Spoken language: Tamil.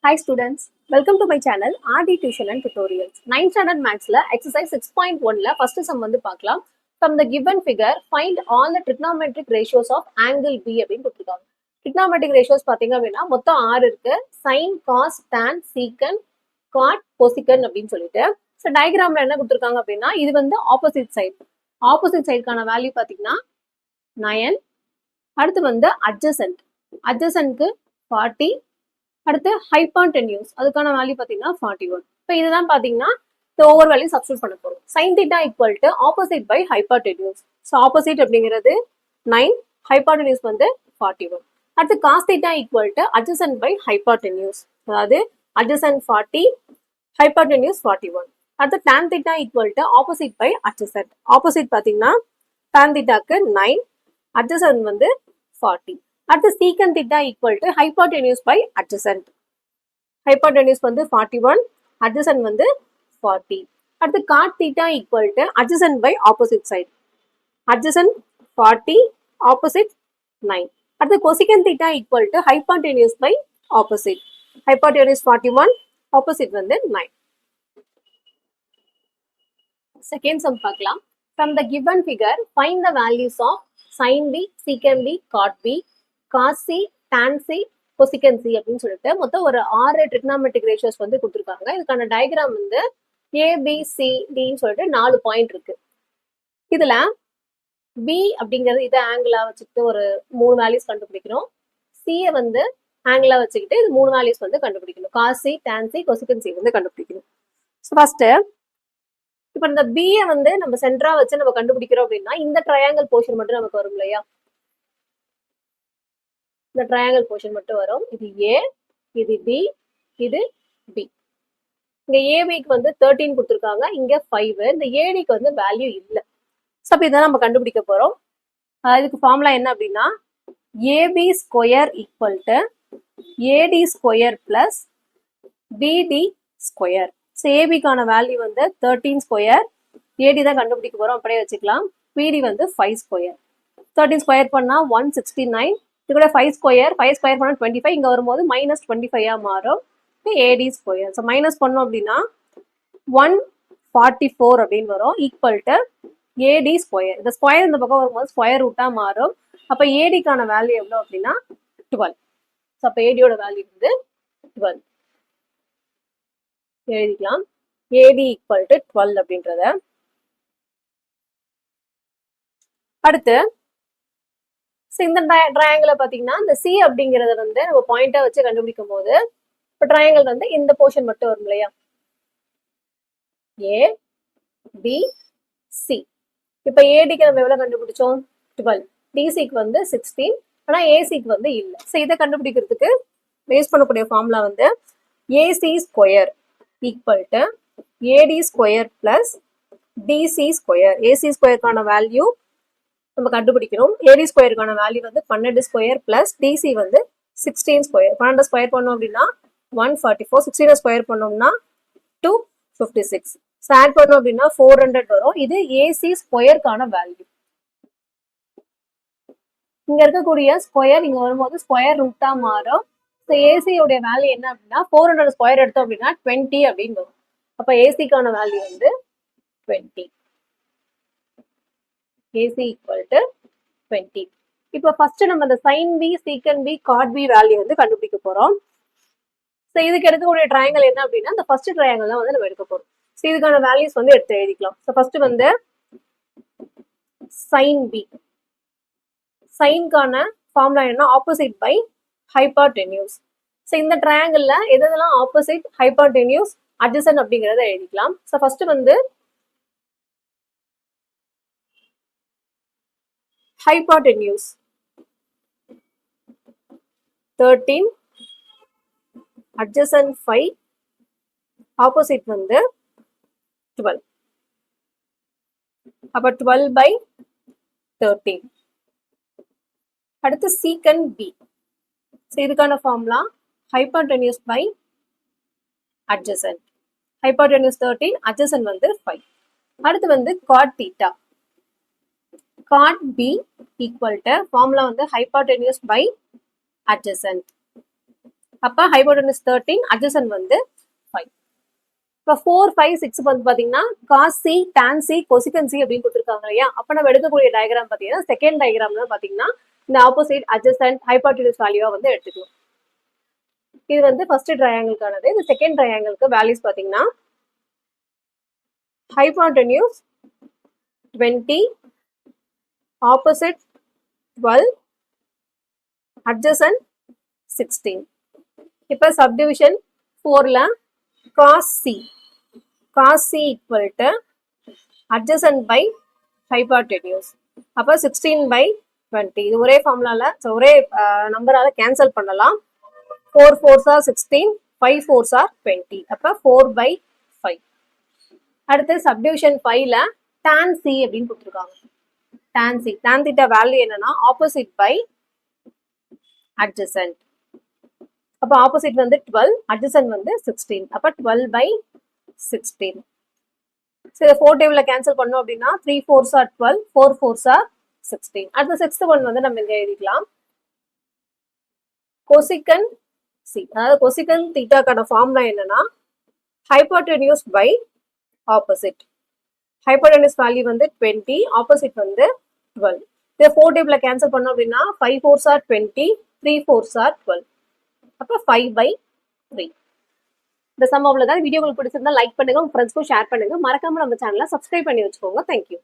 Hi students, welcome to my channel RD Tuition and Tutorials. 9th standard maths la exercise 6.1 la first sum வந்து பார்க்கலாம். From the given figure, find all the trigonometric ratios of angle B அப்படின்னு கொடுத்துருக்காங்க. Trigonometric ratios பார்த்தீங்க அப்படின்னா மொத்தம் 6 இருக்கு. Sin, cos, tan, secant, cot, cosecant அப்படின்னு சொல்லிட்டு. ஸோ டயக்ராம்ல என்ன கொடுத்துருக்காங்க அப்படின்னா இது வந்து ஆப்போசிட் சைட். ஆப்போசிட் சைடுக்கான வேல்யூ பார்த்தீங்கன்னா 9. அடுத்து வந்து அட்ஜசன்ட். அட்ஜசன்ட்க்கு 40. அடுத்து ஹைபாட்டென்யூஸ் அதுக்கான வேல்யூ பார்த்தீங்கன்னா 41. இப்போ இதுதான் பார்த்தீங்கன்னா இந்த ஓவர் வேல்யூ சப்ஸ்டியூட் பண்ண போகிறோம். Sine theta equal to opposite by hypotenuse. So opposite அப்படிங்கிறது 9, ஹைபாட்டென்யூஸ் வந்து 41. அடுத்து cos theta equal to adjacent by hypotenuse, அதாவது அட்ஜசன்ட் 40, ஹைபாட்டென்யூஸ் 41. அடுத்து tan theta equal to opposite by adjacent. Opposite பார்த்தீங்கன்னா டான் தீட்டாக்கு 9, அட்ஜசன்ட் வந்து 40. அடுத்து secant theta equal to hypotenuse by adjacent. Hypotenuse வந்து 41, அட்ஜசன்ட் வந்து 40. அடுத்து cot theta equal to adjacent by opposite side. Adjacent 40, opposite 9. அடுத்து cosecant theta equal to hypotenuse by opposite. Hypotenuse 41, opposite வந்து 9. செகண்ட் சம் பார்க்கலாம். From the given figure, find the values of sin B, secant B, cot B, cos C, tan C, cosecant C அப்படின்னு சொல்லிட்டு மொத்தம் ஒரு 6 ட்ரிக்னாமெட்ரிக் ரேஷியோஸ் வந்து கொடுத்துருக்காங்க. இதுக்கான டயக்ராம் வந்து ABCDன்னு சொல்லிட்டு 4 பாயிண்ட் இருக்கு. இதுல B அப்படிங்கிறது இதை ஆங்கிளா வச்சுக்கிட்டு ஒரு 3 வேல்யூஸ் கண்டுபிடிக்கணும். சியை வந்து ஆங்கிளா வச்சுக்கிட்டு இது 3 வேல்யூஸ் வந்து கண்டுபிடிக்கணும். cos C, tan C, cosecant C வந்து கண்டுபிடிக்கணும். ஸோ ஃபர்ஸ்ட் இப்போ இந்த பியை வந்து நம்ம சென்டரா வச்சு நம்ம கண்டுபிடிக்கிறோம் அப்படின்னா இந்த ட்ரையாங்கிள் போர்ஷன் மட்டும் நமக்கு வரும் இல்லையா? இந்த ட்ரையாங்கிள் போர்ஷன் மட்டும் வரும். இது ஏ, இது டி, இது பி. இங்க ஏபிக்கு வந்து 13 கொடுத்துருக்காங்க, இங்க 5. இந்த ஏடிக்கு வந்து வேல்யூ இல்லை. ஸோ அப்போ இதான் நம்ம கண்டுபிடிக்க போறோம். இதுக்கு ஃபார்முலா என்ன அப்படின்னா AB square equal to AD square plus BD square. So ஏபிக்கான வேல்யூ வந்து 13 ஸ்கொயர், ஏடி தான் கண்டுபிடிக்க போறோம், அப்படியே வச்சுக்கலாம். பிடி வந்து 5 ஸ்கொயர். 13 ஸ்கொயர் பண்ணா 169. இது கூட 5 ஸ்கொயர் பண்ணா 25. இங்க வரும்போது -25 மாறும். ஏடி ஸ்கொயர். ஸோ மைனஸ் பண்ணோம் அப்படின்னா 144 அப்படின்னு வரும். Equal to AD square. இந்த ஸ்கொயர் இந்த பக்கம் வரும்போது ஸ்கொயர் ரூட்டா மாறும். அப்ப ஏடிக்கான வேல்யூ எவ்வளோ அப்படின்னா 12. ஸோ அப்ப ஏடியோட வேல்யூ வந்து 12 எழுதிக்கலாம். ஏடி ஈக்குவல் டு 12 அப்படின்றத. அடுத்து இந்த ட்ரையாங்கிள பாத்தீங்கன்னா இந்த சி அப்படிங்கறத வந்து நம்ம பாயிண்டா வச்சு கண்டுபிடிக்கும் போது இப்போ ட்ரையாங்கிள் வந்து இந்த போர்ஷன் மட்டும் வரும் இல்லையா? ஏ பி சி. இப்போ ஏடிக்கு நம்ம எவ்வளவு கண்டுபிடிச்சோம்? 12. டிசிக்கு வந்து 16. ஆனா ஏசிக்கு வந்து இல்லை. ஸோ இதை கண்டுபிடிக்கிறதுக்கு பேஸ் பண்ணக்கூடிய ஃபார்முலா வந்து AC square equal to AD square plus DC square. AC ஸ்கொயருக்கான வேல்யூ நம்ம கண்டுபிடிக்கணும். ஏடி ஸ்கொயருக்கான வேல்யூ வந்து 12 ஸ்கொயர் பிளஸ் டிசி வந்து 16 ஸ்கொயர். 12 ஸ்கொயர் பண்ணோம் அப்படின்னா 144. 16 ஸ்கொயர் பண்ணோம்னா 256. ஆட் பண்ணோம் அப்படின்னா 400 வரும். இது ஏசி ஸ்கொயருக்கான வேல்யூ. இங்க இருக்கக்கூடிய ஸ்கொயர் இங்க வரும்போது ஸ்கொயர் ரூட்டா மாறும். ஸோ ஏசியோடைய வேல்யூ என்ன அப்படின்னா 400 ஸ்கொயர் எடுத்தோம் அப்படின்னா 20 அப்படின்னு வரும். அப்ப ஏசிக்கான வேல்யூ வந்து 20. AC equal to 20. இப்போ ஃபர்ஸ்ட் நம்ம இந்த sin B, secant B, cot B value வந்து கண்டுபிடிக்க போறோம். ஸோ இதுக்கு எடுக்கக்கூடிய ட்ரையாங்கிள் என்ன அப்படின்னா இந்த ஃபர்ஸ்ட் ட்ரையாங்கிள் தான் வந்து நம்ம எடுக்க போறோம். ஸோ இதுக்கான வேல்யூஸ் வந்து எடுத்து எழுதிக்கலாம். ஸோ ஃபர்ஸ்ட் வந்து sin B. சைன்கான ஃபார்முலா என்ன? Opposite by hypotenuse. ஸோ இந்த ட்ரையாங்கிள்ல எதெல்லாம் ஆப்போசிட், ஹைபாட்டென்யூஸ், அட்ஜசன்ட் அப்படிங்கிறத எழுதிக்கலாம். ஸோ ஃபர்ஸ்ட் வந்து hypotenuse 13, adjacent 5, opposite வந்து 12. அப்ப 12 by 13. அடுத்து secant B. இதுக்கான formula hypotenuse by adjacent. hypotenuse 13, adjacent வந்து 5. அடுத்து வந்து cot theta. cot B equal to formula வந்து hypotenuse by adjacent. அப்போ ஹைபோட்டனியூஸ் 13, அட்ஜசன்ட் வந்து 5. இப்போ 4, 5, 6 வந்து பார்த்தீங்கன்னா cos C, tan C, cosecant C அப்படின்னு கொடுத்துருக்காங்க இல்லையா? அப்போ நம்ம எடுக்கக்கூடிய டயக்ராம் பார்த்தீங்கன்னா செகண்ட் டயக்ராம்ல பார்த்தீங்கன்னா இந்த ஆப்போசிட், அட்ஜசன்ட், ஹைபோட்டனியூஸ் வேல்யூவா வந்து எடுத்துக்கலாம். இது வந்து ஃபர்ஸ்ட் ட்ரையாங்கிள்கானது. இந்த செகண்ட் ட்ரையாங்கிளுக்கு வேல்யூஸ் பார்த்தீங்கன்னா hypotenuse 20, opposite 12, adjacent 16. இப்போ subdivision 4ல cos C equal to adjacent by hypotenuse. அப்போ 16/20. இது ஒரே ஃபார்முலால ஒரே நம்பரால கேன்சல் பண்ணலாம். 4 4s are 16, 5 4s are 20. அப்போ 4/5. அடுத்து சப்டிவிஷன் 5ல tan C அப்படின்னு கொடுத்துருக்காங்க. tan C, tan theta value என்னன்னா ஆப்போசிட் பை அட்ஜசன்ட். அப்போ ஆப்போசிட் வந்து 12, அட்ஜசன்ட் வந்து 16. அப்போ 12/16. சரி, 4 டேபிள்ல கேன்சல் பண்ணோம் அப்படின்னா 3 4s are 12, 4 4s are 16. அடுத்த 6th ஒன் வந்து நம்ம இங்க எழுதிக்கலாம். கொசிகன் C, அதாவது கொசிகன் தீட்டாக்கான ஃபார்முலா என்னன்னா ஹைபோட்டெனியூஸ் பை ஆப்போசிட். ஹைபோட்டெனியூஸ் வேல்யூ வந்து 20, ஆப்போசிட் வந்து 12. இதை 4 டேபிள்ல கேன்சல் பண்ணோம் அப்படின்னா 5 4s are 20, 3 4s are 12. அப்போ 5/3. இந்த சம் அவ்வளவுதான். வீடியோ உங்களுக்கு பிடிச்சிருந்தா லைக் பண்ணுங்க, உங்க ஃப்ரெண்ட்ஸ்க்கும் ஷேர் பண்ணுங்க. மறக்காம நம்ம சேனலை சப்ஸ்கிரைப் பண்ணி வச்சுக்கோங்க. தேங்க்யூ.